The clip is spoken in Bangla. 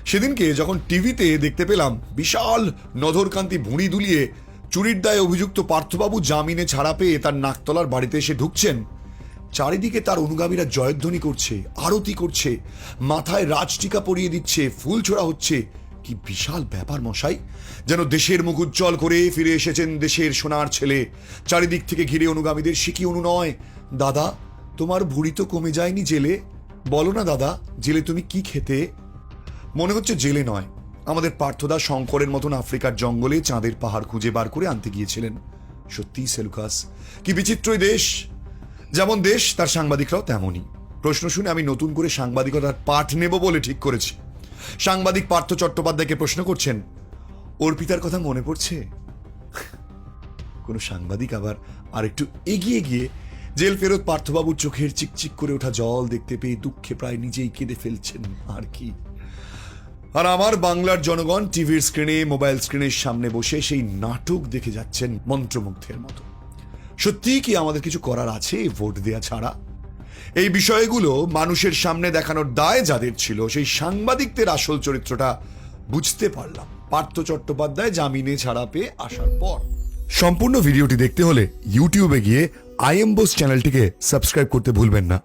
সেদিনকে যখন টিভিতে দেখতে পেলাম বিশাল নধরকান্তি ভুঁড়ি দুলিয়ে চুরির দায়ে অভিযুক্ত পার্থবাবু জামিনে ছাড়া পেয়ে তার নাকতলার বাড়িতে এসে ঢুকছেন, চারিদিকে তার অনুগামীরা জয়ধ্বনি করছে, আরতি করছে, মাথায় রাজটিকা পরিয়ে দিচ্ছে, ফুল ছোড়া হচ্ছে। কি বিশাল ব্যাপার মশাই! যেন দেশের মুখ উজ্জ্বল করে ফিরে এসেছেন দেশের সোনার ছেলে। চারিদিক থেকে ঘিরে অনুগামীদের শিখি অনুনয়, দাদা তোমার ভুঁড়ি তো কমে যায়নি জেলে, বলো না দাদা জেলে তুমি কি খেতে। মনে হচ্ছে জেলে নয়, আমাদের পার্থদা শঙ্করের মতন আফ্রিকার জঙ্গলে চাঁদের পাহাড় খুঁজে বার করে আনতে গিয়েছিলেন। সত্যি সেলুকাস, কি বিচিত্রই দেশ। যেমন দেশ তার সাংবাদিকরাও তেমনই। প্রশ্ন শুনে আমি নতুন করে সাংবাদিকতার পাঠ নেব বলে ঠিক করেছি। সাংবাদিক পার্থ চট্টোপাধ্যায়কে প্রশ্ন করছেন, অর্পিতার কথা মনে পড়ছে? কোনো সাংবাদিক আবার আরেকটু এগিয়ে গিয়ে জেল ফেরত পার্থবাবুর চোখের চিকচিক করে ওঠা জল দেখতে পেয়ে দুঃখে প্রায় নিজেই কেঁদে ফেলছেন। আর কি। আর আমার বাংলার জনগণ টিভির স্ক্রিনে, মোবাইল স্ক্রিনের সামনে বসে সেই নাটক দেখে যাচ্ছেন মন্ত্রমুগ্ধের মতো। সত্যি কি আমাদের কিছু করার আছে ভোট দেয়া ছাড়া? এই বিষয়গুলো মানুষের সামনে দেখানোর দায় যাদের ছিল, সেই সাংবাদিকদের আসল চরিত্রটা বুঝতে পারলাম পার্থ চট্টোপাধ্যায় জামিনে ছাড়া পেয়ে আসার পর। সম্পূর্ণ ভিডিওটি দেখতে হলে ইউটিউবে গিয়ে আই এম বোস চ্যানেলটিকে সাবস্ক্রাইব করতে ভুলবেন না।